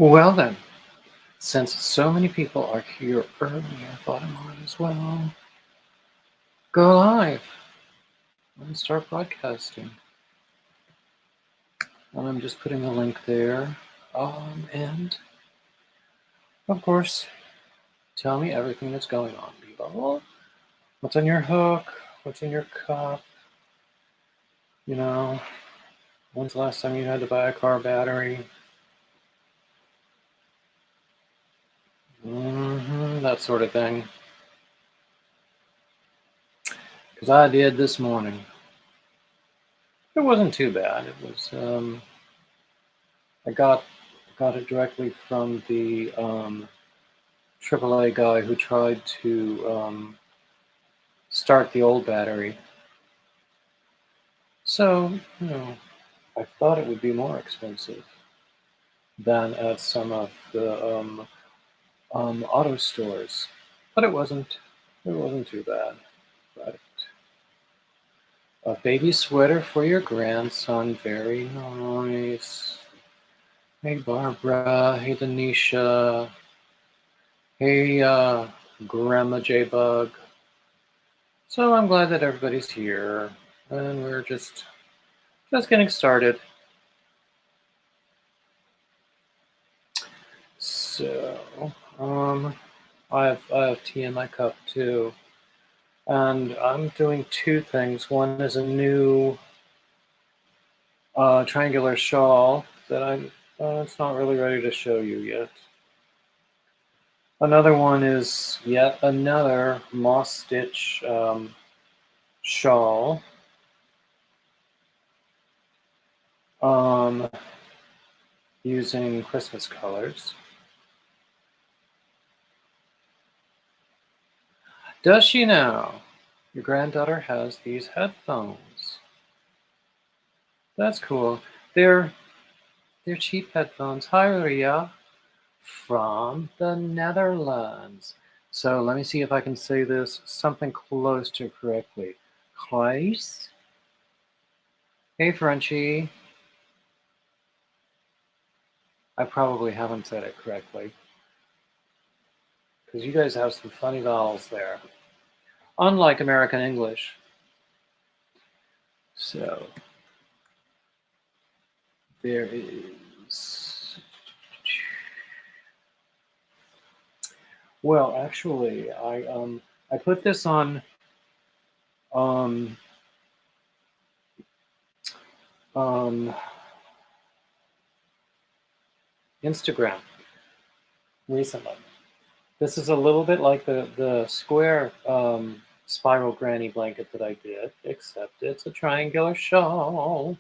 Well then, since so many people are here early, I thought I might as well go live and start broadcasting. And I'm just putting a link there. And of course, tell me everything that's going on, people. What's on your hook? What's in your cup? You know, when's the last time you had to buy a car battery? That sort of thing. Because I did this morning. It wasn't too bad. It was, I got it directly from the AAA guy who tried to start the old battery. So, I thought it would be more expensive than at some of the auto stores, but it wasn't. It wasn't too bad. Right. A baby sweater for your grandson. Very nice. Hey, Barbara. Hey, Denisha. Hey, Grandma J-Bug. So I'm glad that everybody's here, and we're just getting started. So, I have tea in my cup too, and I'm doing two things. One is a new triangular shawl that it's not really ready to show you yet. Another one is yet another moss stitch shawl. Using Christmas colors. Does she know your granddaughter has these headphones? That's cool. They're cheap headphones. Hi, Ria, from the Netherlands. So let me see if I can say this something close to correctly. Gijs? Hey, Frenchie. I probably haven't said it correctly, because you guys have some funny vowels there, unlike American English. So there is. Well, actually, I put this on um, um, Instagram recently. This is a little bit like the square spiral granny blanket that I did, except it's a triangular shawl,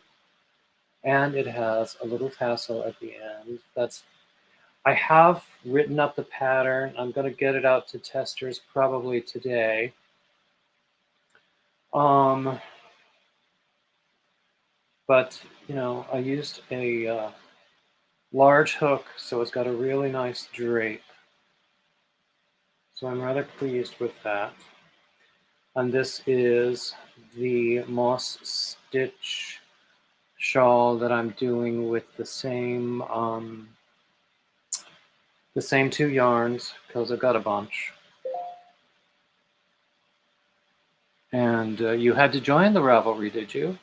and it has a little tassel at the end. I have written up the pattern. I'm going to get it out to testers probably today. But I used a large hook, so it's got a really nice drape. So I'm rather pleased with that. And this is the moss stitch shawl that I'm doing with the same two yarns, because I've got a bunch. And you had to join the Ravelry, did you?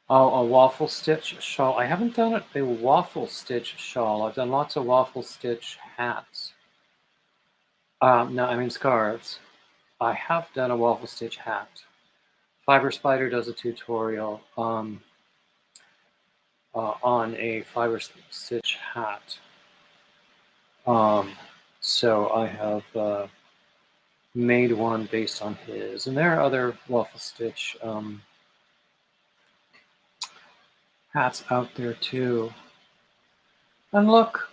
Oh, a waffle stitch shawl. I haven't done a waffle stitch shawl. I've done lots of waffle stitch hats. No, I mean scarves. I have done a waffle stitch hat. Fiber Spider does a tutorial on a fiber stitch hat. So I have made one based on his, and there are other waffle stitch hats out there too. And look,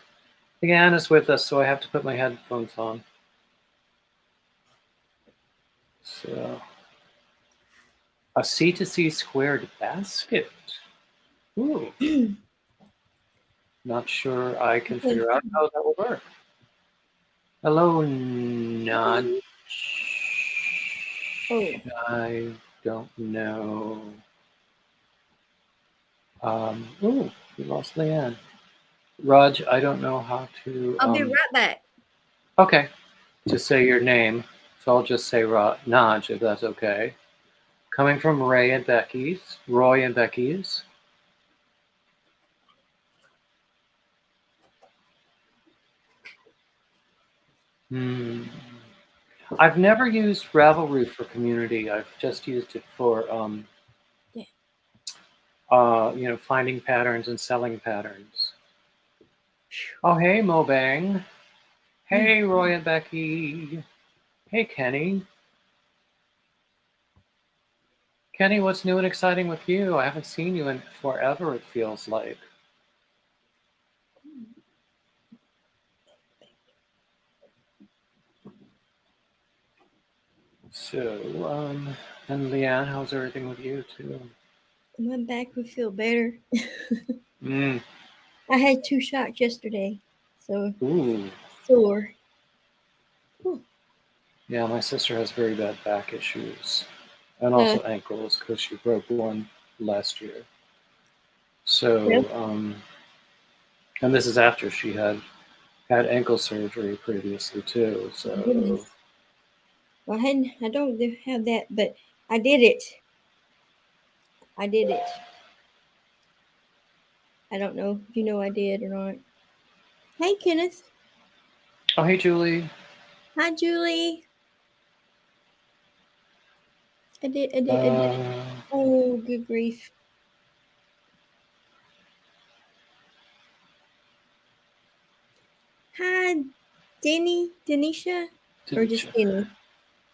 Leanne is with us, so I have to put my headphones on. So, a C2C squared basket. Ooh. Not sure I can figure out how that will work. Hello, Nudge. Oh. I don't know. Ooh, we lost Leanne. Raj, I don't know how to. I'll be right back. Okay, to say your name, so I'll just say Naj if that's okay. Coming from Roy and Becky's. Hmm. I've never used Ravelry for community. I've just used it for Yeah. finding patterns and selling patterns. Oh, hey, Mobang. Hey, Roy and Becky. Hey, Kenny. Kenny, what's new and exciting with you? I haven't seen you in forever, it feels like. So, and Leanne, how's everything with you, too? My back would feel better. Mm. I had 2 shots yesterday, so Ooh. sore. Ooh. Yeah, my sister has very bad back issues. And Uh, also ankles, because she broke one last year. well, So, and this is after she had ankle surgery previously, too. So, goodness. Well, I don't have that, but I did it. I did it. I don't know if you know I did or not. Hey, Kenneth. oh, hey, Julie. Hi, Julie. I did it. Uh, Oh, good grief. Hi, Denisha, or didn't just you? Denny?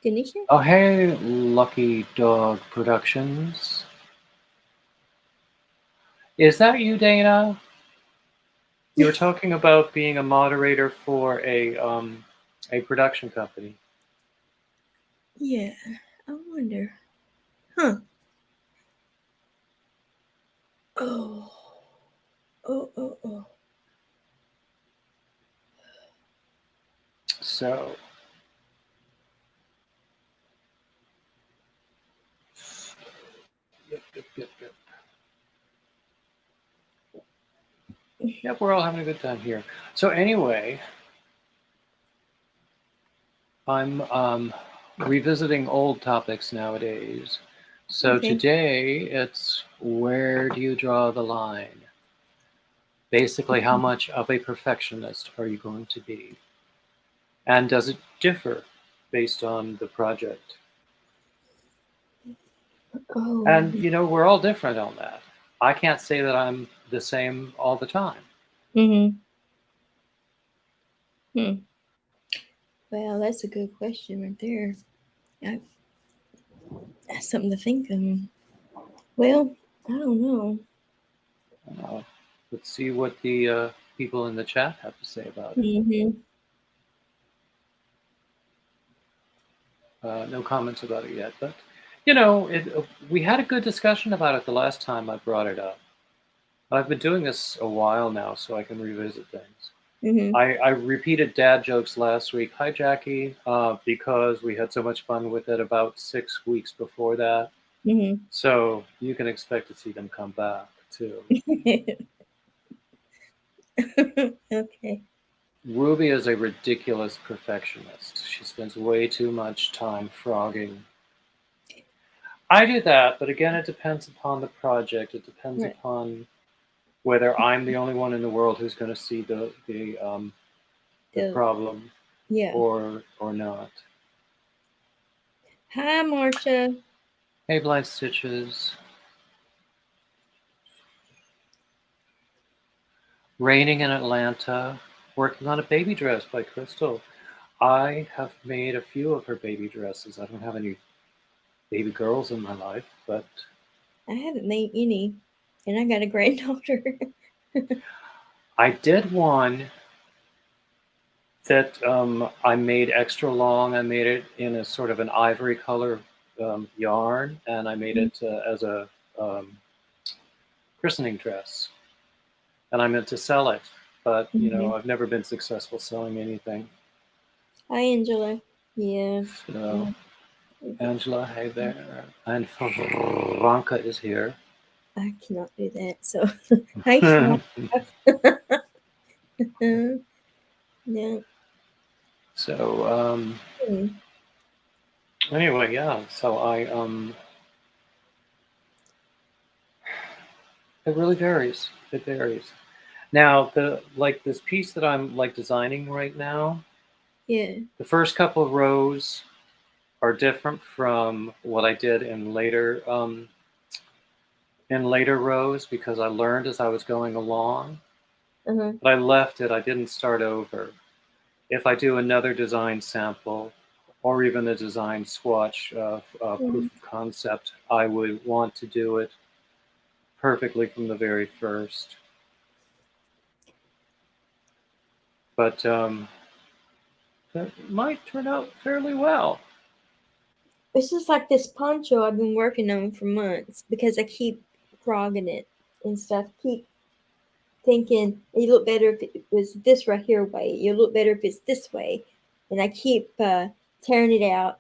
Denisha? Oh, hey, Lucky Dog Productions. Is that you, Dana? You were talking about being a moderator for a production company. Yeah, I wonder. Huh. Oh, oh. So, yep. Yep, we're all having a good time here. So anyway, I'm revisiting old topics nowadays. So Okay. today it's where do you draw the line? Basically, how much of a perfectionist are you going to be? And does it differ based on the project? Oh. And we're all different on that. I can't say that I'm the same all the time. Mm-hmm. Hmm. Well, that's a good question right there. I, that's something to think of. Well, I don't know. Uh, let's see what the people in the chat have to say about it. Mm-hmm. No comments about it yet, but we had a good discussion about it the last time I brought it up. I've been doing this a while now, so I can revisit things. Mm-hmm. I repeated dad jokes last week. Hi, Jackie, because we had so much fun with it about 6 weeks before that. Mm-hmm. So you can expect to see them come back too. Okay. Ruby is a ridiculous perfectionist. She spends way too much time frogging. I do that, but again, it depends upon the project. It depends Right. upon whether I'm the only one in the world who's going to see the The problem yeah. or not. Hi, Marcia. Hey, Blind Stitches. Raining in Atlanta. Working on a baby dress by Crystal. I have made a few of her baby dresses. I don't have any baby girls in my life, but I haven't made any, and I got a granddaughter. I did one that I made extra long. I made it in a sort of an ivory color yarn, and I made it as a um, christening dress. And I meant to sell it, but Mm-hmm. I've never been successful selling anything. Hi, Angela. Yeah. So, Uh, Angela, hey there, and Franca is here. I cannot do that. So I try. No. So Hmm. anyway, yeah. So it really varies. It varies. Now the like this piece that I'm like designing right now, Yeah. the first couple of rows are different from what I did in later rows because I learned as I was going along. Uh-huh. But I left it. I didn't start over. If I do another design sample or even a design swatch Hmm. proof of concept, I would want to do it perfectly from the very first. But that might turn out fairly well. It's just like this poncho I've been working on for months because I keep frogging it and stuff. Keep thinking it look better if it was this right here way. You look better if it's this way, and I keep tearing it out,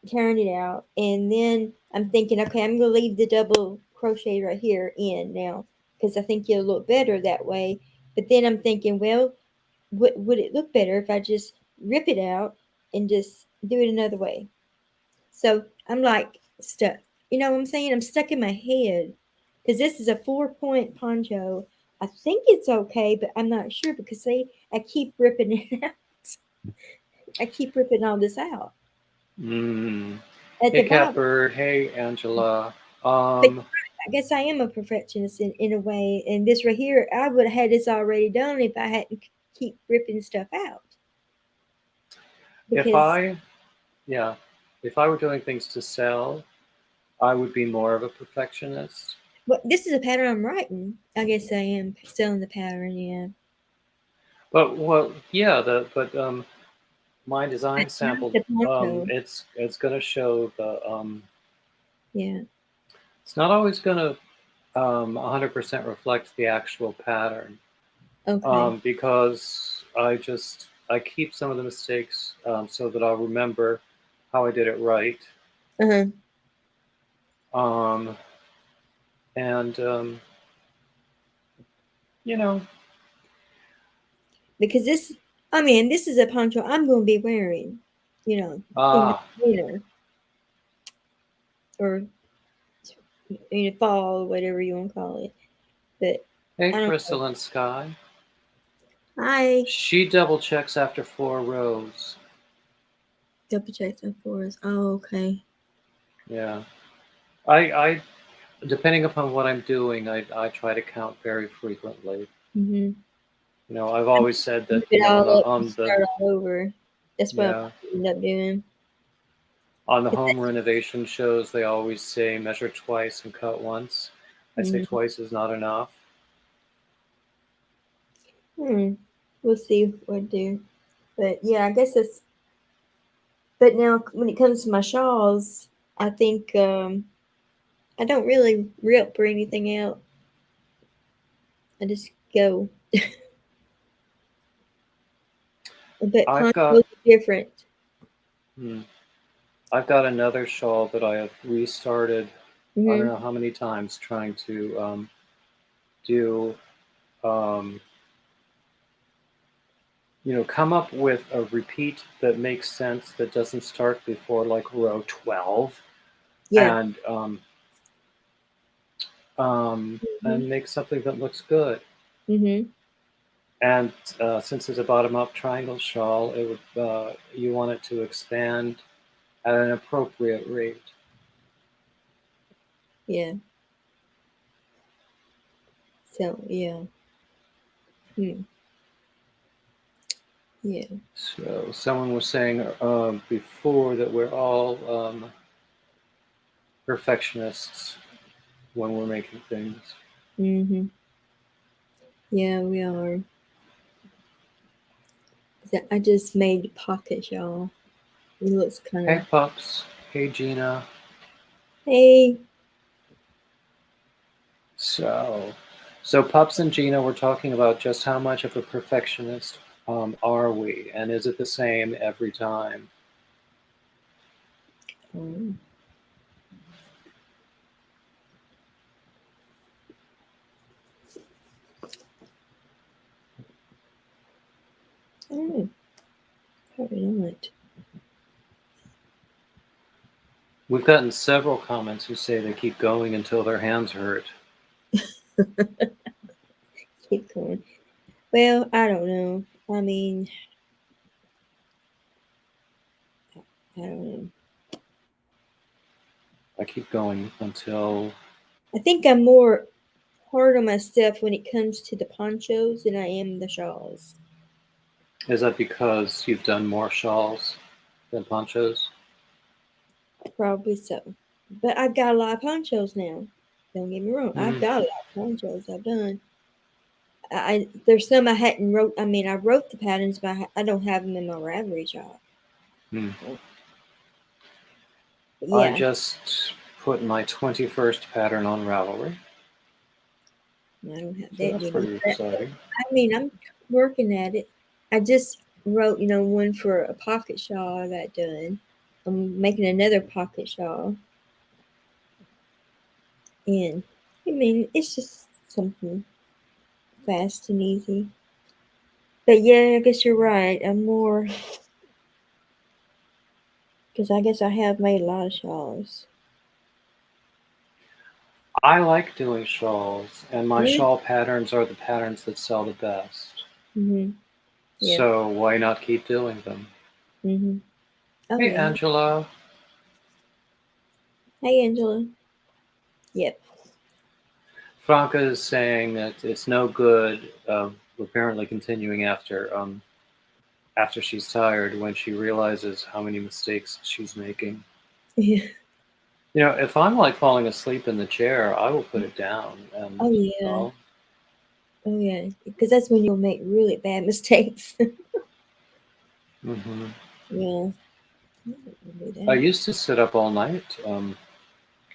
and then I'm thinking, okay, I'm gonna leave the double crochet right here in now because I think it'll look better that way. But then I'm thinking, well, would it look better if I just rip it out and just do it another way? So I'm like stuck. You know what I'm saying? I'm stuck in my head because this is a 4-point poncho. I think it's okay, but I'm not sure because I keep ripping it out. I keep ripping all this out Mm. at Hey, the bottom. Catbird. Hey, Angela. But I guess I am a perfectionist in a way. And this right here, I would have had this already done if I hadn't keep ripping stuff out. If Because I, yeah, if I were doing things to sell, I would be more of a perfectionist. what this is a pattern I'm writing. I guess I am selling the pattern. Yeah. But well, yeah, but my I design like sample, the poncho. it's going to show the Yeah. it's not always going to 100% reflect the actual pattern Okay. because I keep some of the mistakes so that I'll remember how I did it right. Uh-huh. Um, and you know, Because this, I mean, this is a poncho I'm going to be wearing, you know, in the ah, winter or in the fall, whatever you want to call it. But hey, I don't know. Crystal and Sky. I She double checks after 4 rows. double check that for us. Oh, okay. Yeah, I depending upon what I'm doing, I try to count very frequently. Mm-hmm. I've always said that Rip it all up and on the start all over. That's what yeah I end up doing. on the home renovation shows they always say measure twice and cut once. I say Mm-hmm. twice is not enough. We'll see what I do. But yeah, I guess it's. But now when it comes to my shawls, I think I don't really rip or anything out. I just go. But I've ponchos got are different. hmm, I've got another shawl that I have restarted. I don't Hmm. know how many times trying to do um, come up with a repeat that makes sense that doesn't start before like row 12 Yeah. and Hmm. make something that looks good. Hmm. And since it's a bottom-up triangle shawl, it would you want it to expand at an appropriate rate. Yeah. So yeah. Hmm. Yeah. So someone was saying before that we're all perfectionists when we're making things. Hmm. Yeah, we are. I just made pockets, y'all. It looks kind Hey of. pups, hey Gina. Hey. So, so pups and Gina were talking about just how much of a perfectionist are we, and is it the same every time? Um, We've gotten several comments who say they keep going until their hands hurt. Keep going. Well, I don't know. I mean, I don't know. I keep going until I think I'm more hard on myself when it comes to the ponchos than I am the shawls. is that because you've done more shawls than ponchos? Probably so. But I've got a lot of ponchos now. Don't get me wrong. I've Mm, got a lot of ponchos I've done. There's some I hadn't wrote. I mean, I wrote the patterns, but I don't have them in my Ravelry shop. mm. But I yeah, just put my 21st pattern on Ravelry, I don't have so that that's many. pretty But, exciting. I mean, I'm working at it. I just wrote, one for a pocket shawl I got done. I'm making another pocket shawl. And I mean, it's just something fast and easy. But yeah, I guess you're right. I'm more because I guess I have made a lot of shawls. I like doing shawls, and my Really? shawl patterns are the patterns that sell the best. Mhm. Yeah. So why not keep doing them? Mhm. Oh Hey, yeah. Angela. Hey, Angela. Yep. Franca is saying that it's no good apparently continuing after she's tired when she realizes how many mistakes she's making. Yeah. If I'm like falling asleep in the chair, I will put it down and Oh yeah. I'll. Oh yeah. Because that's when you'll make really bad mistakes. Hmm. Yeah. I do I that. used to sit up all night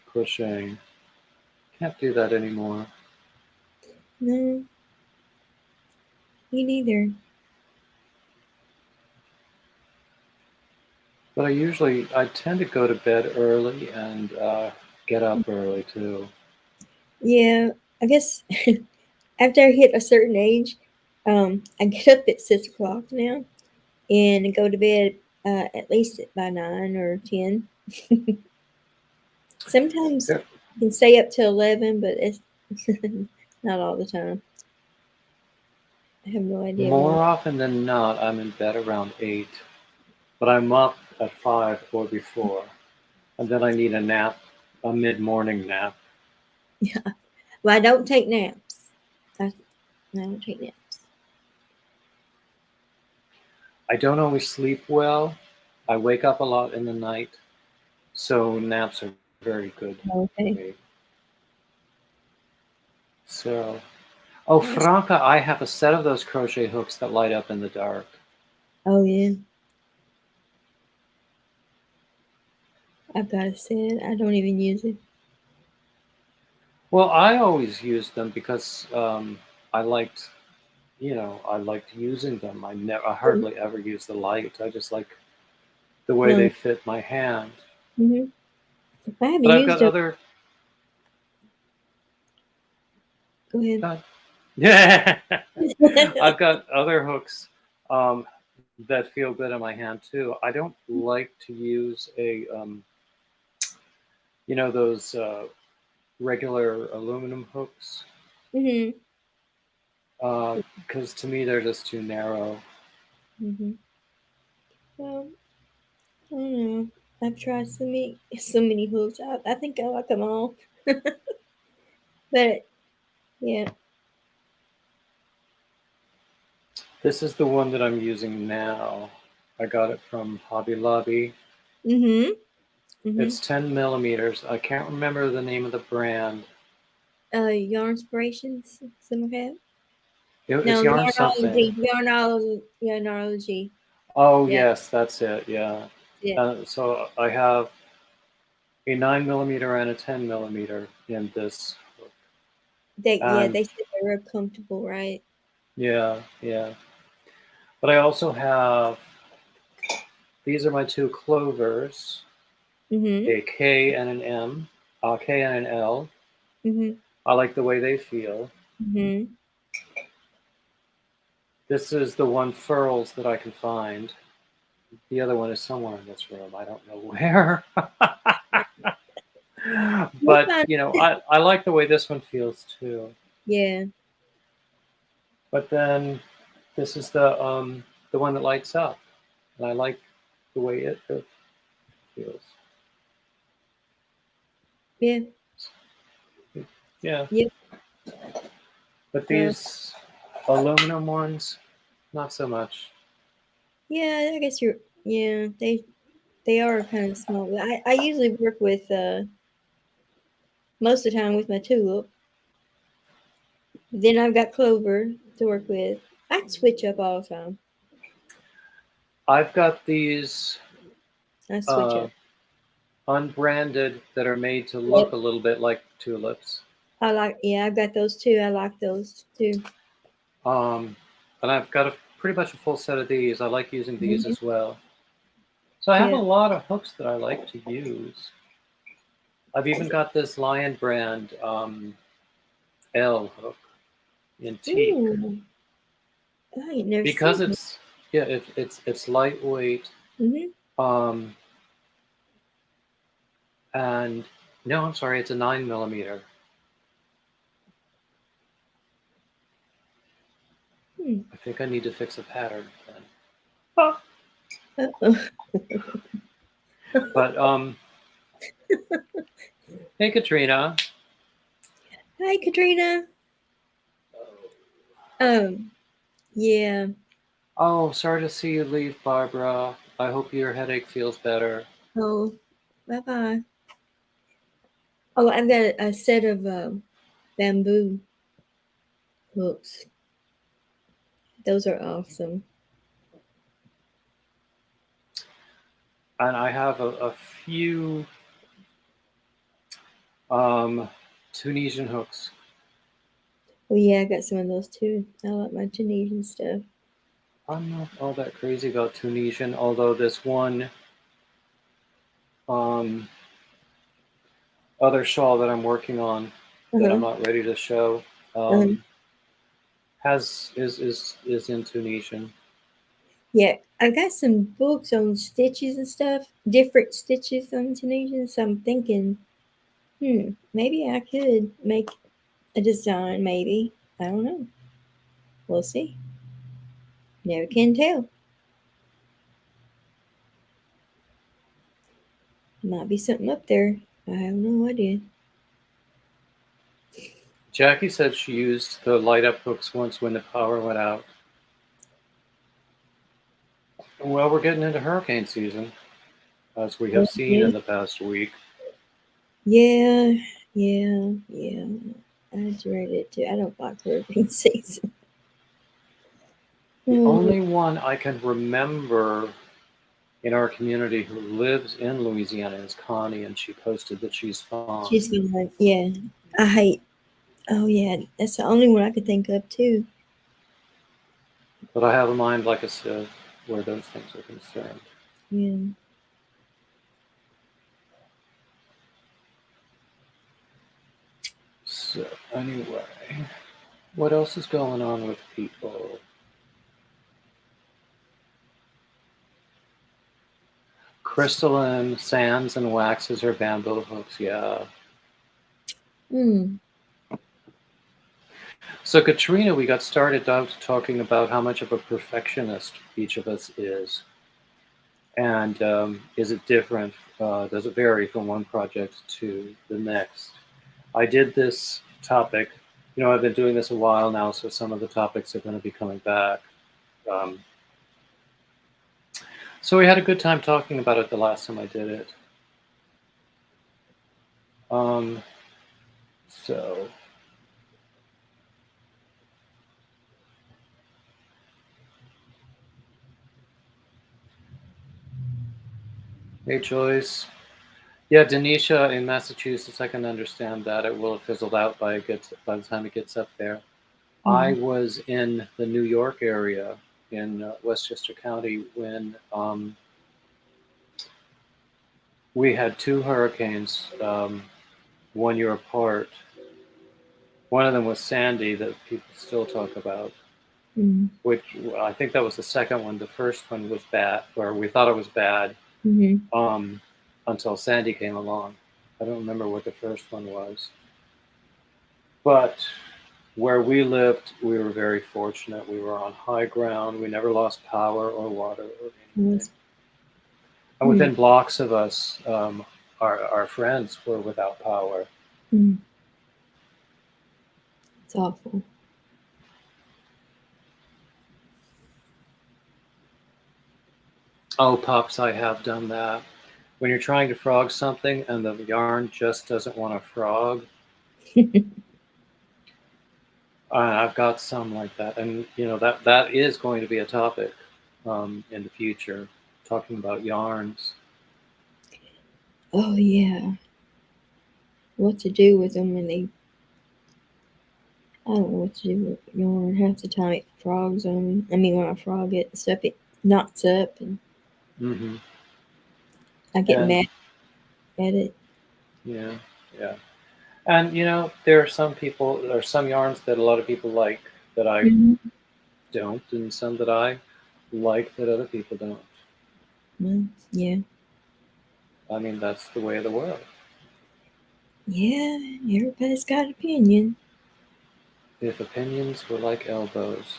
crocheting. Can't do that anymore. No, me neither. But I tend to go to bed early and get up early too. Yeah. I guess after I hit a certain age, I get up at 6 o'clock now and go to bed at least by 9 or 10. Sometimes Yeah. I can stay up till 11, but it's not all the time. I have no idea why. More often than not, I'm in bed around 8, but I'm up at 5 or before, and then I need a nap, a mid-morning nap. Yeah. Well, I don't take naps. I don't take naps. I don't always sleep well. I wake up a lot in the night, so naps are very good for Okay. me. So, oh, Yes. Franca, I have a set of those crochet hooks that light up in the dark. Oh yeah. I've got a set. I don't even use it. Well, I always used them because I liked, I liked using them. I hardly ever use the light. I just like the way No. they fit my hand. Hmm. I haven't But I've got used them. other. Go ahead. Yeah, I've got other hooks um, that feel good in my hand too. I don't like to use those regular aluminum hooks Hmm. because to me they're just too narrow. Hmm. Well, I don't know. I've tried so many hooks. I think I like them all. But yeah. This is the one that I'm using now. I got it from Hobby Lobby. Mhm. Mhm. It's 10 millimeters. I can't remember the name of the brand. Yarn inspirations. Some of it. It's No, yarn something. yarnology. Oh Yeah. yes, that's it. Yeah. Yeah. So I have a 9 millimeter and a 10 millimeter in this hook. And They said they're real comfortable, right? yeah, yeah. But I also have these are my two clovers, Mhm. a K and an M, a K and an L. Mhm. I like the way they feel. Mhm. This is the one furls that I can find. The other one is somewhere in this room. I don't know where. We're But fine. I like the way this one feels too. Yeah. But then this is the one that lights up, and I like the way it feels. Yeah. Yeah. Yep. But these aluminum ones, not so much. Yeah, I guess you're. Yeah, they are kind of small. But I usually work with most of the time with my tulip. Then I've got clover to work with. I can switch up all the time. I've got these I switch uh, up. unbranded that are made to look a Yep. little bit like tulips. I like. Yeah, I've got those too. I like those too. Um, and I've got pretty much a full set of these. I like using these Mhm. as well. So I have a Yeah. lot of hooks that I like to use. I've even got this Lion brand L hook in teak Ooh, I ain't never because seen it. it's it's lightweight. Mhm. Um, and no, I'm sorry, it's a 9 millimeter. Hmm. I think I need to fix a pattern then. Huh. Uh-oh. But hey Katrina. Hi, Katrina. Um. Yeah. Oh, sorry to see you leave, Barbara. I hope your headache feels better. Oh. Bye bye. Oh, I've got a set of bamboo hooks. Those are awesome. And I have a few um, Tunisian hooks. Oh yeah, I got some of those too. I like my Tunisian stuff. I'm not all that crazy about Tunisian, although this one um, other shawl that I'm working on that I'm Uh-huh. not ready to show Uh-huh. has is in Tunisian. Yeah, I've got some books on stitches and stuff, different stitches on Tunisian. So I'm thinking, maybe I could make a design. Maybe I don't know. We'll see. Never can tell. Might be something up there. I have no idea. Jackie said she used the light up hooks once when the power went out. Well, we're getting into hurricane season, as we have seen Yeah, in the past week. yeah, yeah. I dread it too. I don't like hurricane season. The Oh, only one I can remember in our community who lives in Louisiana is Connie, and she posted that she's she's fine. gonna like, yeah. I hate. Oh yeah, that's the only one I could think of too. But I have a mind like a sieve where those things are concerned. Yeah. So, anyway, what else is going on with people? Crystalline sands and waxes or bamboo hooks, yeah. Hmm. So, Katrina, we got started out talking about how much of a perfectionist each of us is. And is it different? Does it vary from one project to the next? I did this topic. I've been doing this a while now, so some of the topics are going to be coming back. Um, so we had a good time talking about it the last time I did it. Um, so, hey Joyce. Yeah, Denisha in Massachusetts, I can understand that. It will have fizzled out by the time it gets up there. I Hmm. was in the New York area in Westchester County when we had two hurricanes 1 year apart. One of them was Sandy that people still talk about, Hmm. which I think that was the second one. The first one was bad, or we thought it was bad Hmm. um, until Sandy came along. I don't remember what the first one was. But where we lived, we were very fortunate. We were on high ground. We never lost power or water or anything. Yes. And Mm, within blocks of us, our friends were without power. mm, it's awful. Oh, Pops, I have done that. When you're trying to frog something and the yarn just doesn't want to frog, I've got some like that. And, that is going to be a topic in the future, talking about yarns. Oh yeah, what to do with them when they? I don't know what to do with yarn. Half the time it frogs on. I mean, when I frog it and stuff, it knots up, and Hmm. I get And, mad at it. yeah, yeah. And, there are some yarns that a lot of people like that I Mm-hmm. don't, and some that I like that other people don't. Well, yeah, I mean, that's the way of the world. yeah. Everybody's got an opinion. If opinions were like elbows.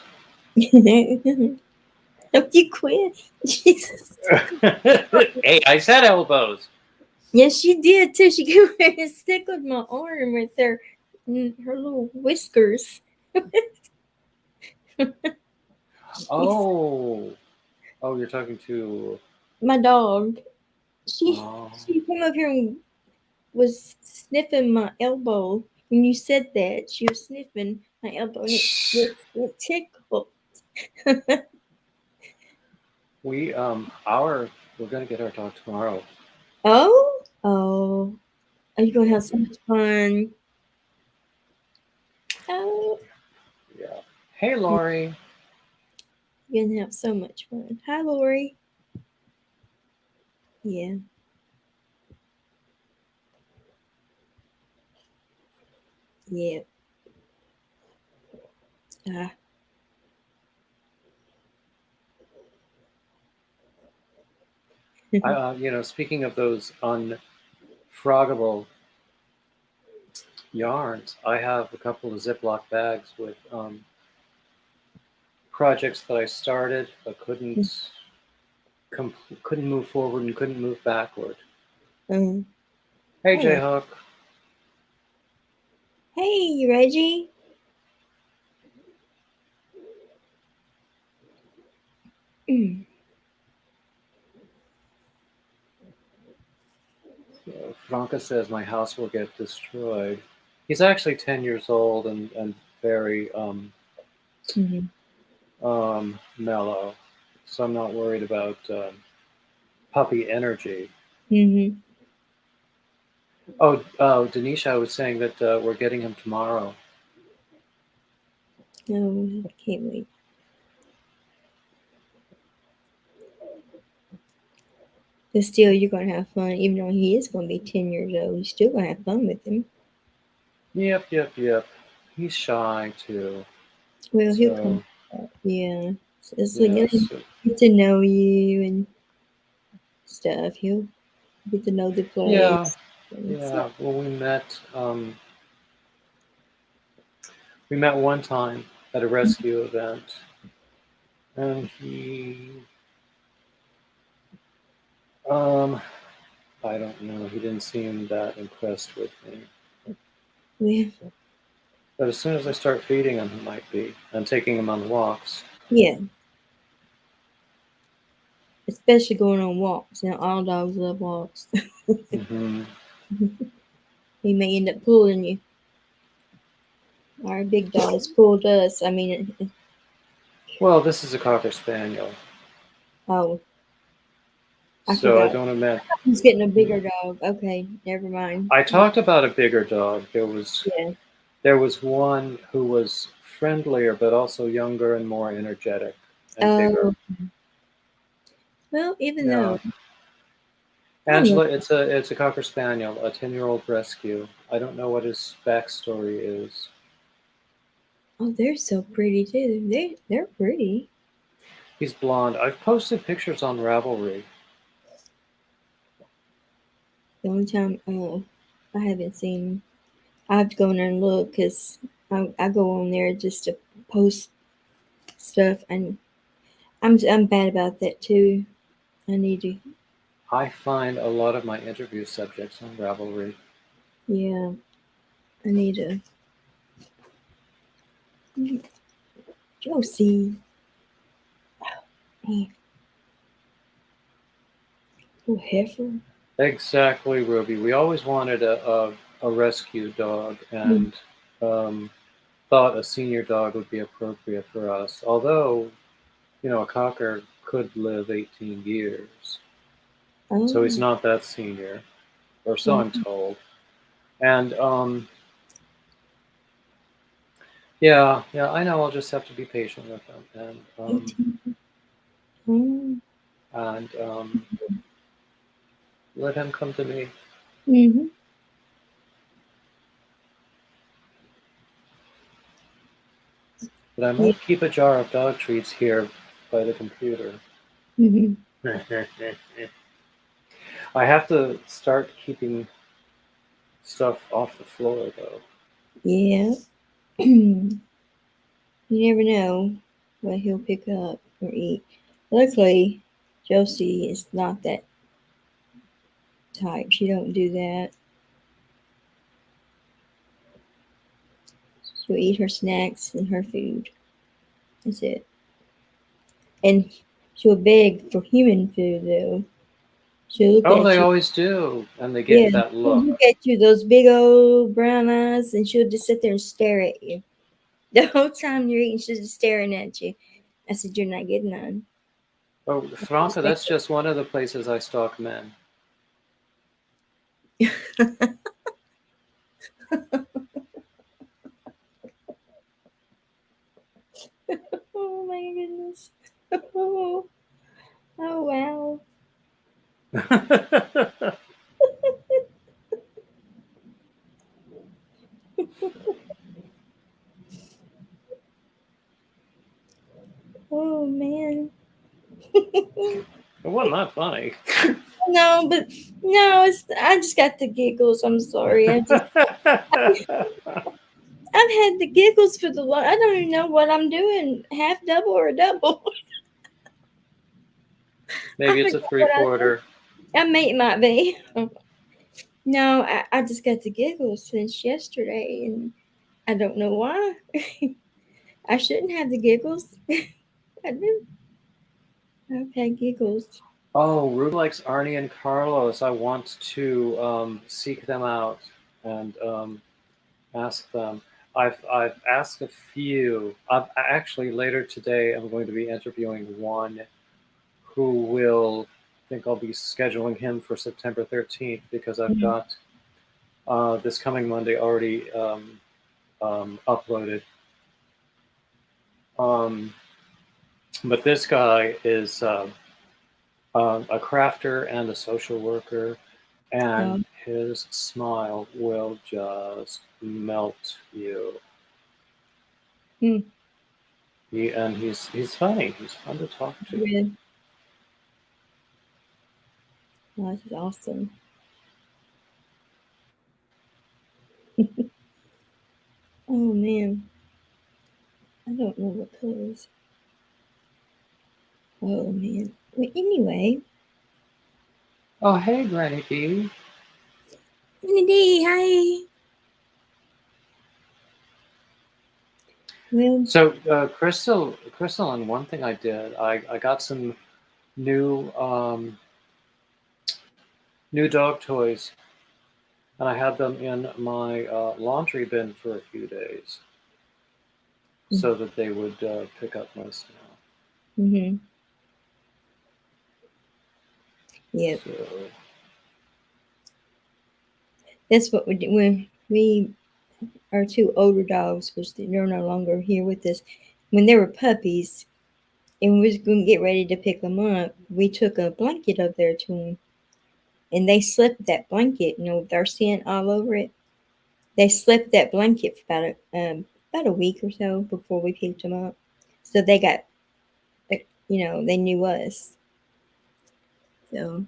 Hope you quit. Jesus. Hey, I said elbows. Yes, she did too. She came over and stickled my arm with her little whiskers. Oh, oh, you're talking to. My dog. She Oh, she came up here and was sniffing my elbow. When you said that, she was sniffing my elbow and it tickled. we our we're gonna get our dog tomorrow. Oh, are you gonna have so much fun? Oh, Yeah. Hey, Lori. you're gonna have so much fun. Hi, Lori. Yeah, yeah. Ah. Speaking of those unfroggable yarns, I have a couple of Ziploc bags with projects that I started but couldn't move forward and couldn't move backward. Um, Hey, oh, Jayhawk. hey, Reggie. Mm. So Franca says my house will get destroyed. He's actually 10 years old and very Mhm. mellow, so I'm not worried about puppy energy. Mhm. Oh, Denisha was saying that we're getting him tomorrow. No, I can't wait. But still, you're gonna have fun, even though he is gonna be 10 years old. You're still gonna have fun with him. Yep, yep, yep. He's shy too. Well, he'll come So, back. Yeah, it's like yes. get to know you and stuff. He'll get to know the Yeah, place. And so, yeah. Well, we met one time at a rescue event, and um, I don't know, he didn't seem that impressed with me. yeah, But as soon as I start feeding him, he might be, and taking him on walks. yeah, especially going on walks. Now, all dogs love walks. Hmm. He may end up pulling you. Our big dogs pulled us. I mean, Well, this is a Cocker Spaniel, oh, I so I forgot. don't imagine. He's getting a bigger dog. Okay, never mind. I talked about a bigger dog. There was Yeah. there was one who was friendlier, but also younger and more energetic and bigger. Oh, well, even Yeah, though I love. Angela, it's a Cocker Spaniel, a 10-year-old rescue. I don't know what his backstory is. Oh, they're so pretty too. They're pretty. He's blonde. I've posted pictures on Ravelry. The only time, I haven't seen. I have to go in there and look because I go on there just to post stuff, and I'm bad about that too. I need to. I find a lot of my interview subjects on Ravelry. Yeah, I need to. Josie, man, little heifer. Exactly, Ruby. We always wanted a rescue dog and um, thought a senior dog would be appropriate for us. Although, a cocker could live 18 years. So he's Oh, not that senior, or so yeah, I'm told. And yeah, I know I'll just have to be patient with him and 18. Oh, and let him come to me. mm-hmm. But I Yeah. might keep a jar of dog treats here by the computer. Mm-hmm. I have to start keeping stuff off the floor though. Yeah. You never know what he'll pick up or eat. Luckily, Josie is not that type. She don't do that. She'll eat her snacks and her food. That's it. And she'll beg for human food though. She'll look Oh, at they you. always do, and they give Yeah, you that she'll look. look at you, those big old brown eyes, and she'll just sit there and stare at you. The whole time you're eating, she's just staring at you. I said, "You're not getting none." Oh, Franca, that's just one of the places I stalk men. Oh my goodness. Oh, oh wow. Oh man. It wasn't that funny. No, but no, it's I just got the giggles. I'm sorry. I've had the giggles for the I don't even know what I'm doing. Half double or a double. I Maybe it's a forgot three what I did. quarter. I may it might be. No, I just got the giggles since yesterday, and I don't know why. I shouldn't have the giggles. I do. I've had giggles. Oh, Ruby likes Arnie and Carlos. I want to seek them out and ask them. I've asked a few. Actually later today I'm going to be interviewing one who will. I think I'll be scheduling him for September 13th because I've Mhm. got this coming Monday already uploaded. Um, but this guy is a crafter and a social worker, and Um, his smile will just melt you. hmm, He's funny. He's fun to talk to. really, oh, this is awesome. Oh man, I don't know what colors. Oh man. Well, anyway, Oh, hey, Granny D. Indy, hi. Well, So, Crystal, and one thing I did, I got some new new dog toys, and I had them in my laundry bin for a few days, so that they would pick up my smell. mm-hmm. Yep, So, that's what we do when we our two older dogs, which they're no longer here with us. When they were puppies, and we was going to get ready to pick them up, we took a blanket up there to them, and they slept with that blanket, with our scent all over it. They slept that blanket for about a week or so before we picked them up. So they got, they knew us. So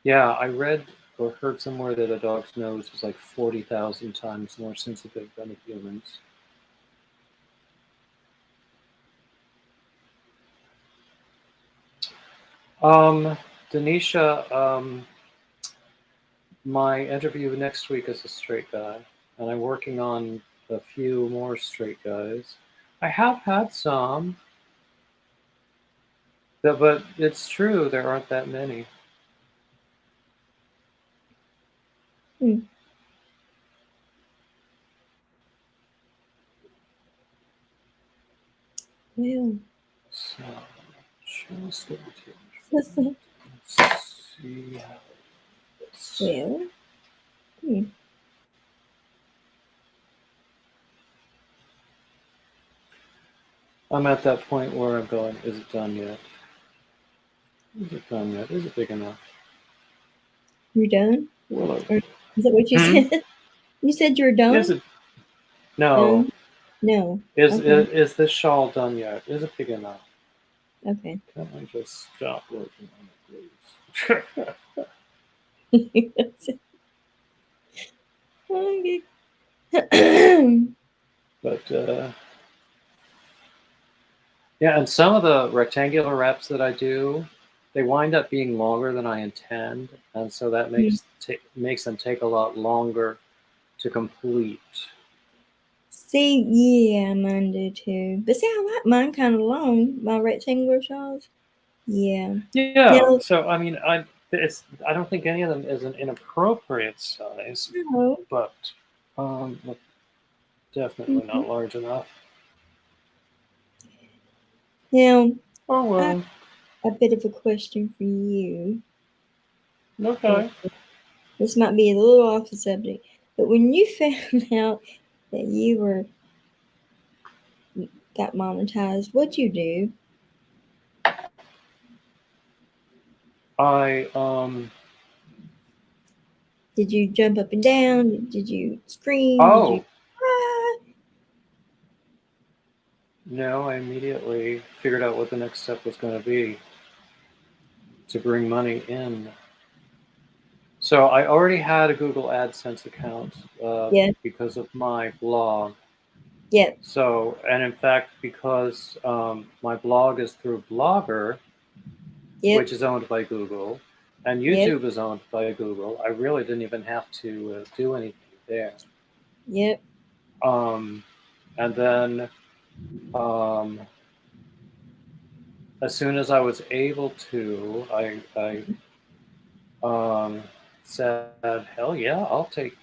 yeah, I read or heard somewhere that a dog's nose is like 40,000 times more sensitive than a human's. Denisha, my interview next week is a straight guy, and I'm working on a few more straight guys. I have had some, but it's true, there aren't that many. Hmm. Well, So, just let me well, see how this. hmm. I'm at that point where I'm going, is it done yet? Is it done yet? Is it big enough? You're done? Will Or it? is that what you Hmm? said? You said you're Is done? it? No. Done? No. Is Okay. is this shawl done yet? Is it big enough? Okay. Can I just stop working on it, please? Okay. But yeah, and some of the rectangular wraps that I do, they wind up being longer than I intend, and so that makes them take a lot longer to complete. See, yeah, mine do too. But see, I like mine kind of long, my rectangular shawls. Yeah. Yeah, Now, so I mean, I don't think any of them is an inappropriate size, no. but look, definitely not large enough. Now, Oh I have well, a bit of a question for you. And okay. this might be a little off the subject, but when you found out that you got monetized, what'd you do? I Did you jump up and down? Did you scream? Did you oh ah? no, I immediately figured out what the next step was going to be to bring money in. So I already had a Google AdSense account Yeah, because of my blog. yeah, So, and in fact, because my blog is through Blogger, yep, which is owned by Google, and yep, YouTube is owned by Google, I really didn't even have to do anything there. yep. Um, and then um, as soon as I was able to, I said, hell yeah, I'll take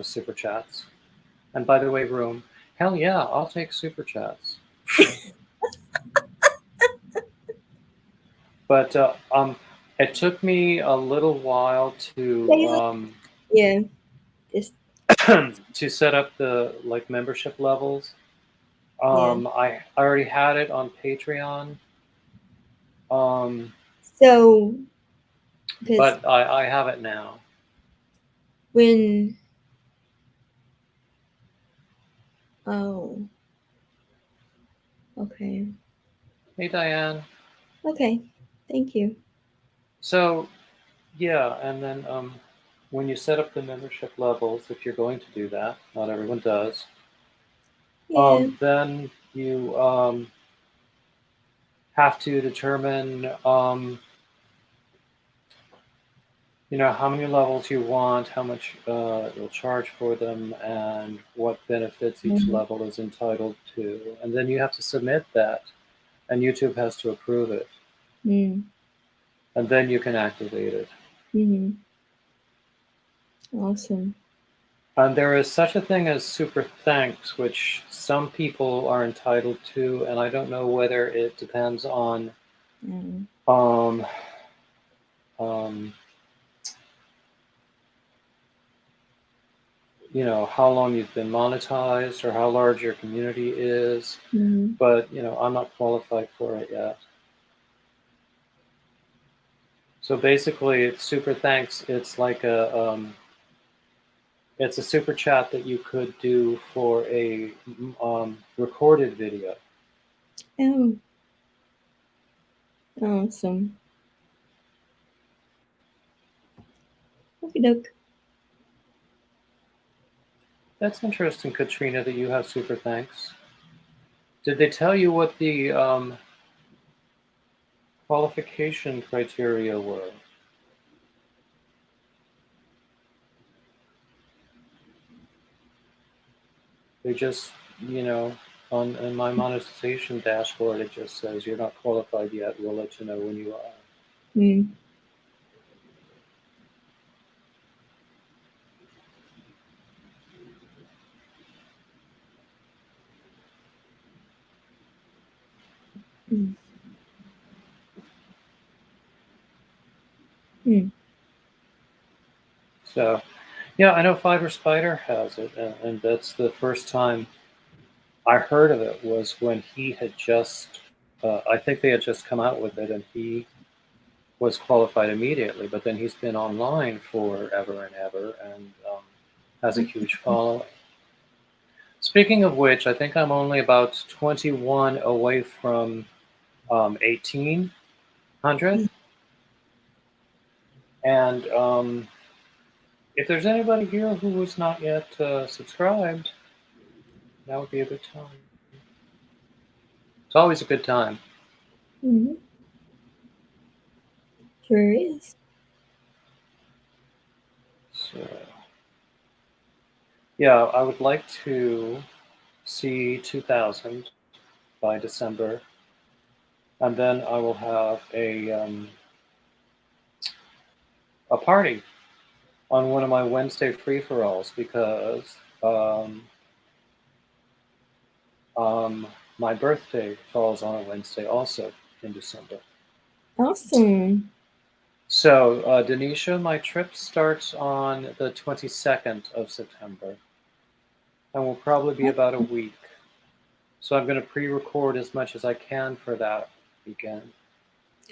super chats. And by the way, Room, hell yeah, I'll take super chats. But it took me a little while Yeah, just to set up the like membership levels. yeah. I already had it on Patreon, um, So, because but I have it now. when oh, okay, Hey Diane. okay, thank you. So yeah, and then when you set up the membership levels, if you're going to do that, not everyone does, Yeah. then you have to determine how many levels you want, how much you'll charge for them, and what benefits each Mm-hmm. level is entitled to. And then you have to submit that, and YouTube has to approve it. And then you can activate it. Mm-hmm. Awesome. And there is such a thing as super thanks, which some people are entitled to, and I don't know whether it depends on Mm. um, um, how long you've been monetized or how large your community is. Mm-hmm. But I'm not qualified for it yet. So basically, it's super thanks. It's a super chat that you could do for a recorded video. Oh, awesome. Okie doke. That's interesting, Katrina, that you have super thanks. Did they tell you what the qualification criteria were? They just, in my monetization dashboard, it just says you're not qualified yet. We'll let you know when you are. Hmm. Hmm. Hmm. So, yeah, I know Fiber Spider has it, and that's the first time I heard of it was when he had just, I think they had just come out with it, and he was qualified immediately. But then he's been online forever and ever, and has a huge following. Speaking of which, I think I'm only about 21 away from 1800, and if there's anybody here who was not yet subscribed, that would be a good time. It's always a good time. Hmm. Sure is. So, yeah, I would like to see 2000 by December, and then I will have a party on one of my Wednesday free-for-alls because um, my birthday falls on a Wednesday also in December. Awesome. So, Denisha, my trip starts on the 22nd of September and will probably be about a week. So, I'm going to pre record as much as I can for that weekend.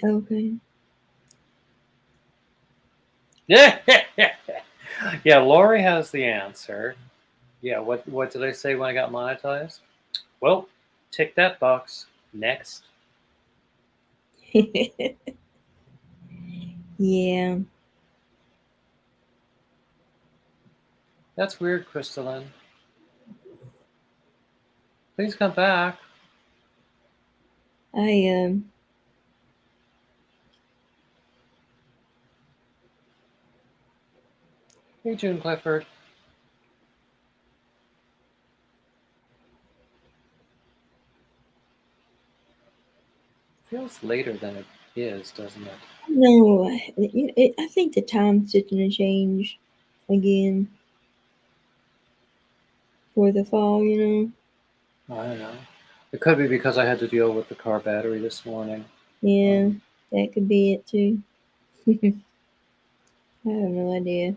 Okay. Yeah, yeah. Lori has the answer. Yeah. What did I say when I got monetized? Well, tick that box. Next. Yeah. That's weird, Crystalline. Please come back. I Hey, June Clifford. Feels later than it is, doesn't it? no. I think the time's just gonna change again for the fall. I don't know. It could be because I had to deal with the car battery this morning. Yeah, that could be it too. I have no idea.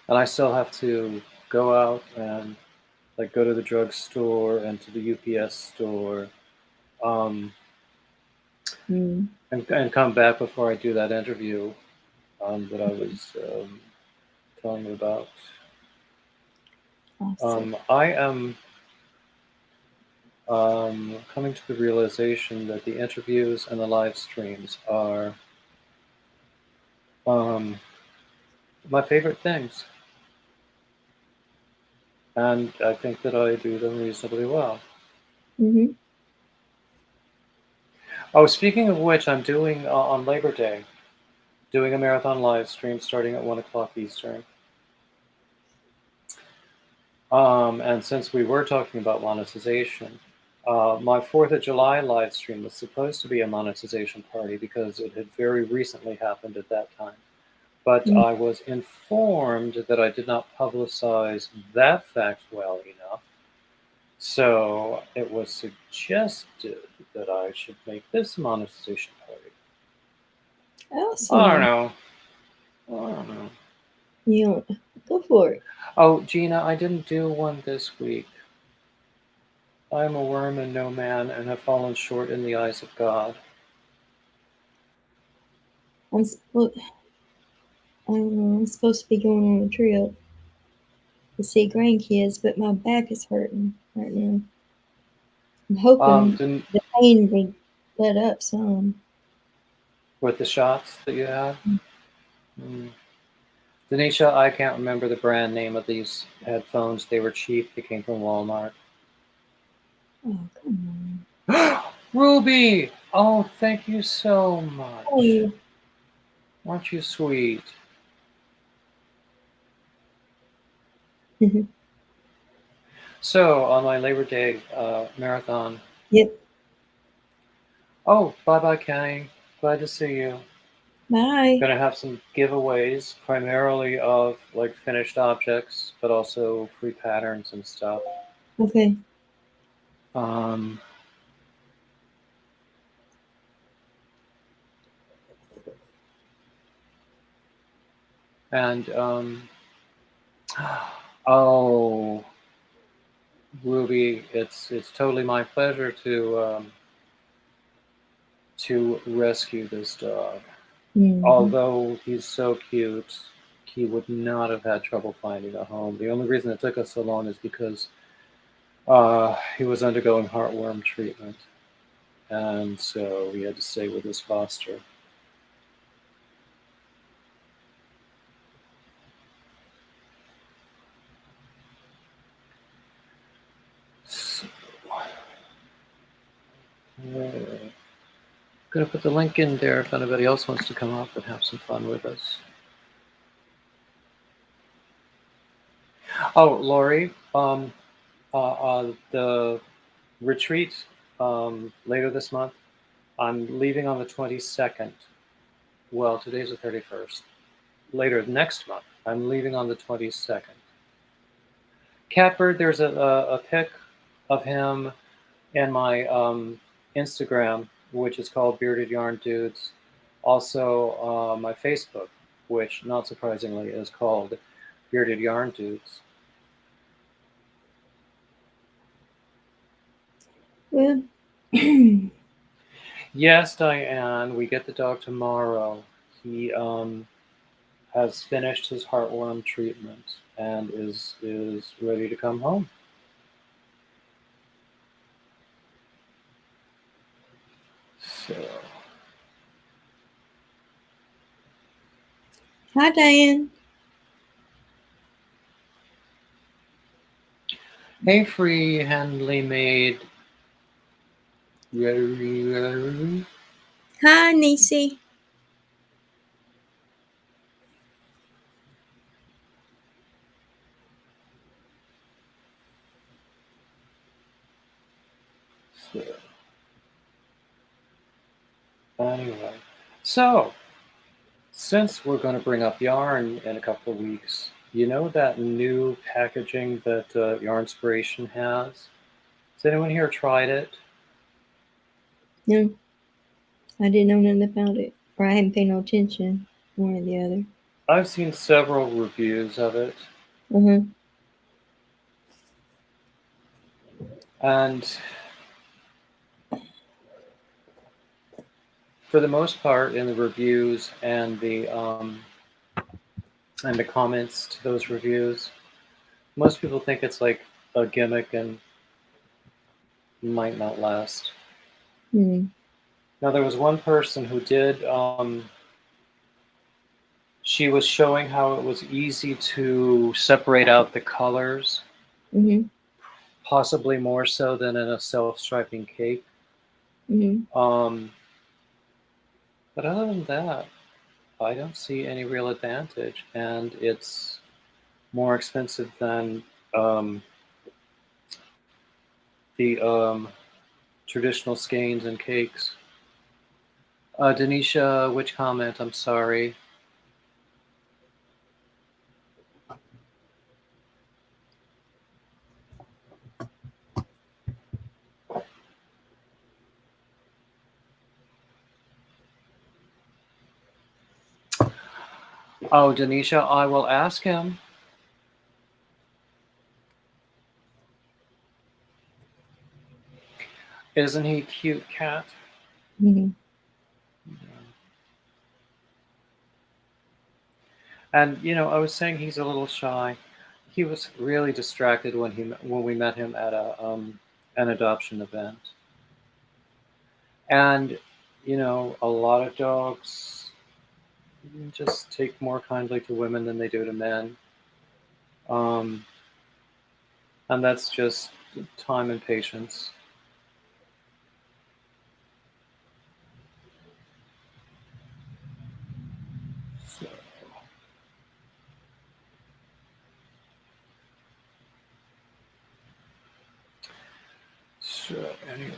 And I still have to go out and like go to the drugstore and to the UPS store, um, Hmm. and come back before I do that interview that I was telling you about. Awesome. I am coming to the realization that the interviews and the live streams are um, my favorite things, and I think that I do them reasonably well. Mm-hmm. Oh, speaking of which, I'm doing on Labor Day, doing a marathon live stream starting at 1 o'clock Eastern. And since we were talking about monetization, my 4th of July live stream was supposed to be a monetization party because it had very recently happened at that time. But Mm-hmm. I was informed that I did not publicize that fact well enough. So it was suggested that I should make this a monetization party. I don't Awesome. know. I don't know. Go for it. Oh, Gina, I didn't do one this week. I am a worm and no man, and have fallen short in the eyes of God. I'm supposed. I don't know. I'm supposed to be going on a trip to see grandkids, but my back is hurting right now. I'm hoping Didn't the pain would let up some. with the shots that you had. Mm. Denisha, I can't remember the brand name of these headphones. They were cheap. They came from Walmart. Oh, come Ruby! Oh, thank you so much. on. Hey. Aren't you sweet? So, on my Labor Day marathon. Yep. Oh, bye bye, Kenny. Glad to see you. Bye. Gonna have some giveaways, primarily of like finished objects, but also free patterns and stuff. Okay. Um, and oh, Ruby, it's totally my pleasure to rescue this dog. Mm-hmm. Although he's so cute, he would not have had trouble finding a home. The only reason it took us so long is because he was undergoing heartworm treatment, and so we had to stay with his foster. So, gonna put the link in there if anybody else wants to come up and have some fun with us. Oh, Lori, the retreat later this month. I'm leaving on the 22nd. Well, today's the 31st. Later next month, I'm leaving on the 22nd. Catbird, there's a pic of him in my Instagram, which is called Bearded Yarn Dudes. Also, my Facebook, which not surprisingly is called Bearded Yarn Dudes. Well, Yes, Diane, we get the dog tomorrow. He has finished his heartworm treatment and is ready to come home. So, hi, Diane. hey, free handly made. Hi, Nisi. So, anyway, so since we're going to bring up yarn in a couple of weeks, you know that new packaging that Yarnspiration has? Has anyone here tried it? No, I didn't know nothing about it, or I hadn't paid no attention. One or the other. I've seen several reviews of it, Uh-huh. and for the most part, in the reviews and the comments to those reviews, most people think it's like a gimmick and might not last. Mm. Now, there was one person who did. She was showing how it was easy to separate out the colors, Mhm. possibly more so than in a self-striping cake. Mhm. But other than that, I don't see any real advantage, and it's more expensive than the traditional skeins and cakes. Denisha, which comment? I'm sorry. Oh, Denisha, I will ask him. Isn't he cute, cat? Mhm. And I was saying he's a little shy. He was really distracted when we met him at an adoption event. And a lot of dogs just take more kindly to women than they do to men. And that's just time and patience. So anyway,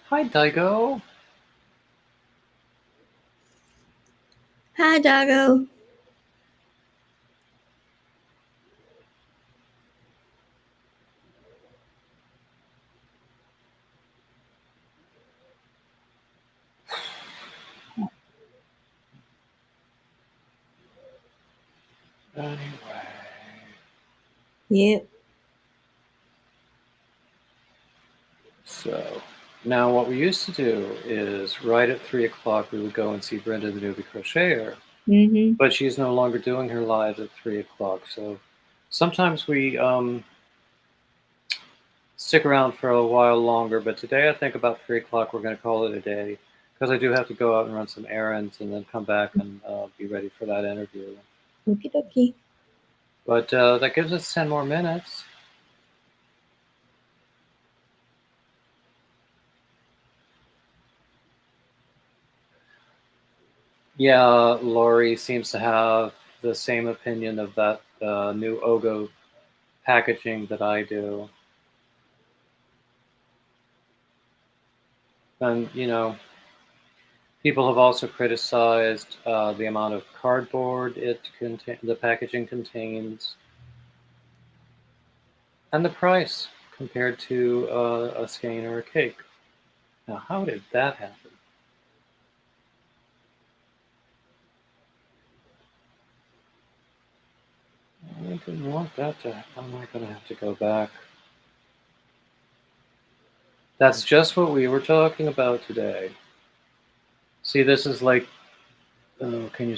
hi Daigo. Hi, Doggo. Anyway, Yep. so now what we used to do is right at 3 o'clock we would go and see Brenda the Newbie Crocheter, Mm-hmm. but she's no longer doing her lives at 3 o'clock. So sometimes we stick around for a while longer, but today I think about 3 o'clock we're going to call it a day because I do have to go out and run some errands and then come back and be ready for that interview. Okie dokie. But that gives us 10 more minutes. Yeah, Lori seems to have the same opinion of that new Ogo packaging that I do. And, people have also criticized the amount of cardboard the packaging contains and the price compared to a skein or a cake. Now, how did that happen? I didn't want that to happen. Am I going to have to go back? That's just what we were talking about today. See, this is like, can you,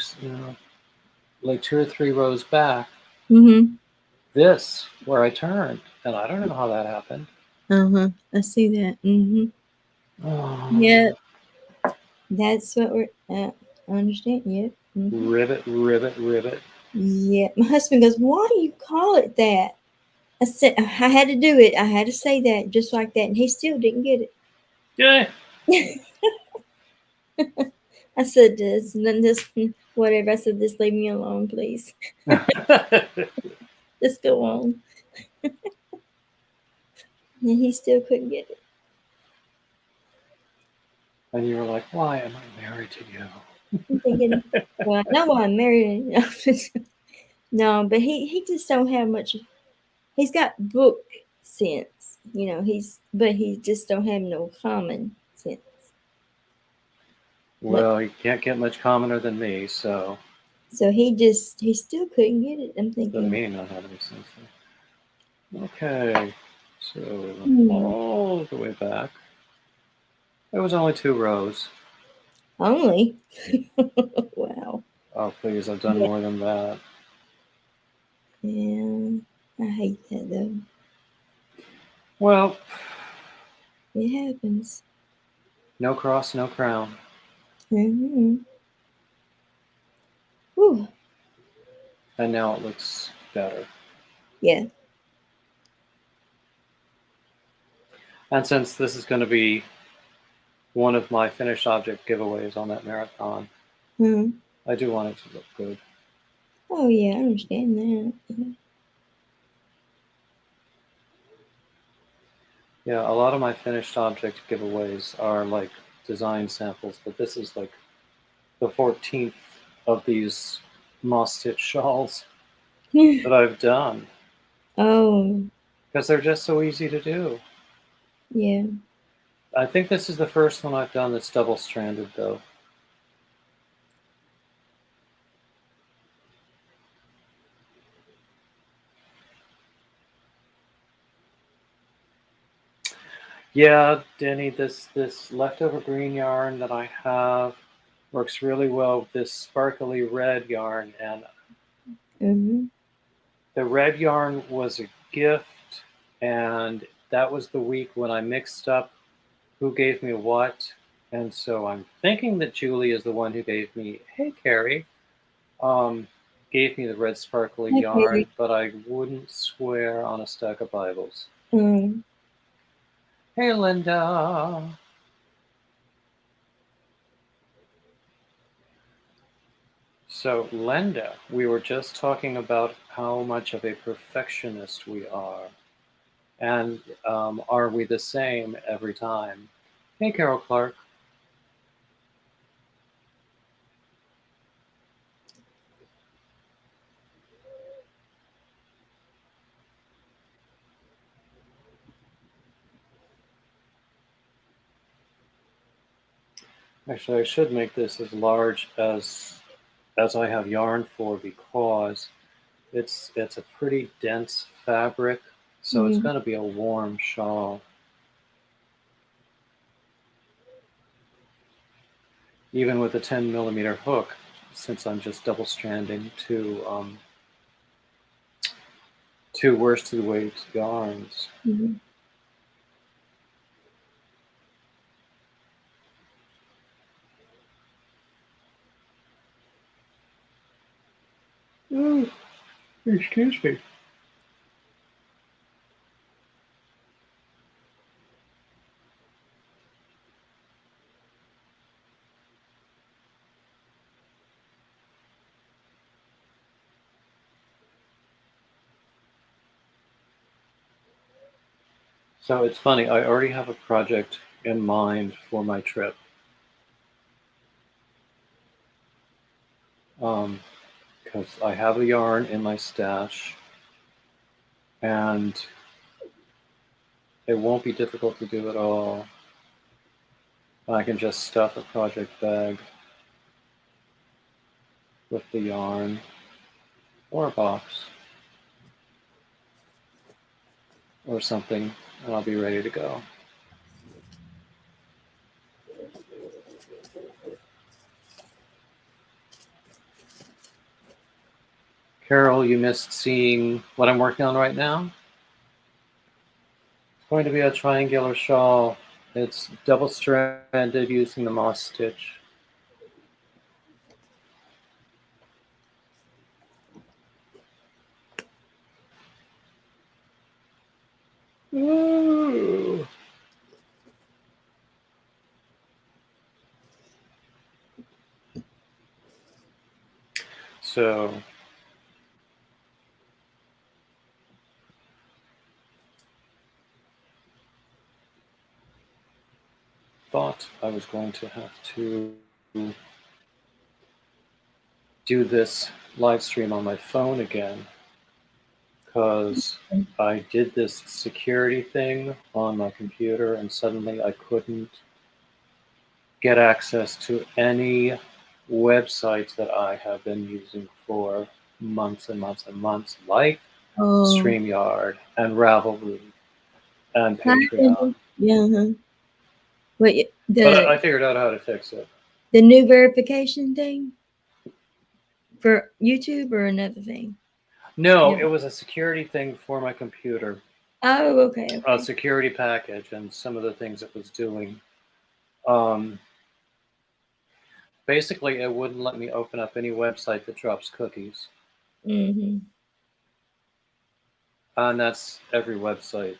like 2 or 3 rows back. Mm-hmm. This, where I turned, and I don't know how that happened. Uh-huh. I see that. Mm-hmm. Oh, Yeah. That's what we're I understand. Yep. Mm-hmm. ribbit, ribbit, ribbit. Yeah. My husband goes, "Why do you call it that?" I said, "I had to do it. I had to say that just like that," and he still didn't get Yeah. it. I said, "This, whatever." I said, "Just leave me alone, please. Just go on." And he still couldn't get it. And you were like, why am I married to you? I'm thinking, well, I know why I'm married. No, but he just don't have much. He's got book sense, but he just don't have no common sense. But Well, you can't get much commoner than me, so so he still couldn't get it. I'm doesn't thinking, mean not having sense. Okay, so hmm, all the way back. It was only 2 rows. only. Wow. Oh, please, I've done Yeah, more than that. yeah, I hate that though. Well, It happens. no cross, no crown. Mm-hmm. Whew. And now it looks better. Yeah. And since this is going to be one of my finished object giveaways on that marathon, Hmm. I do want it to look good. Oh yeah, I understand that. Yeah. Yeah, a lot of my finished object giveaways are like design samples, but this is like the 14th of these moss stitch shawls that I've done Oh because they're just so easy to do. yeah. I think this is the first one I've done that's double stranded though. Yeah, Denny, this leftover green yarn that I have works really well with this sparkly red yarn, and Mm-hmm. the red yarn was a gift, and that was the week when I mixed up who gave me what. And so I'm thinking that Julie is the one who gave me, hey, Carrie, gave me the red sparkly Okay. yarn, but I wouldn't swear on a stack of Bibles. Um, Hey, Linda. So, Linda, we were just talking about how much of a perfectionist we are. And are we the same every time? Hey, Carol Clark. Actually, I should make this as large as I have yarn for, because it's a pretty dense fabric, so it's going to be a warm shawl. Even with a 10mm hook, since I'm just double stranding two worsted weight yarns. Oh, excuse me. So it's funny, I already have a project in mind for my trip. Because I have a yarn in my stash, and it won't be difficult to do at all. I can just stuff a project bag with the yarn, or a box, or something, and I'll be ready to go. Carol, you missed seeing what I'm working on right now? It's going to be a triangular shawl. It's double-stranded using the moss stitch. Ooh. So thought I was going to have to do this live stream on my phone again, because I did this security thing on my computer and suddenly I couldn't get access to any websites that I have been using for months and months and months, like StreamYard and Ravelry and Patreon. Yeah. Wait, But I figured out how to fix it. The new verification thing for YouTube or another thing? No, it was a security thing for my computer. Oh, okay. A security package and some of the things it was doing. Basically, it wouldn't let me open up any website that drops cookies. Mm-hmm. And that's every website.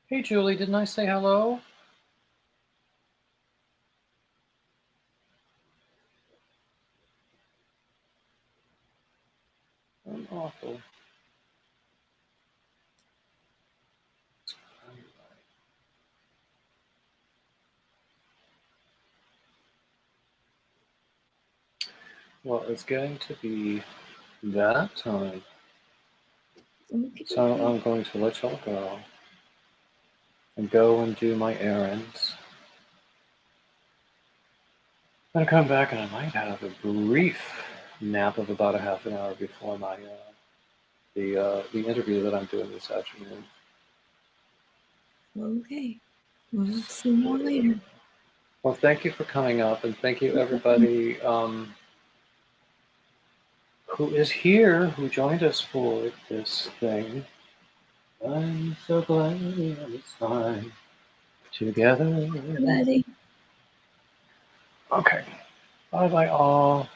Hey, Julie, didn't I say hello? I'm awful. Well, it's going to be that time. So I'm going to let y'all go and go and do my errands. I'm going to come back and I might have a brief nap of about a half an hour before my the interview that I'm doing this afternoon. Okay. Well, see you all later. Well, thank you for coming up, and thank you everybody who is here, who joined us for this thing. I'm so glad it's time together. Buddy. Okay. Bye bye all.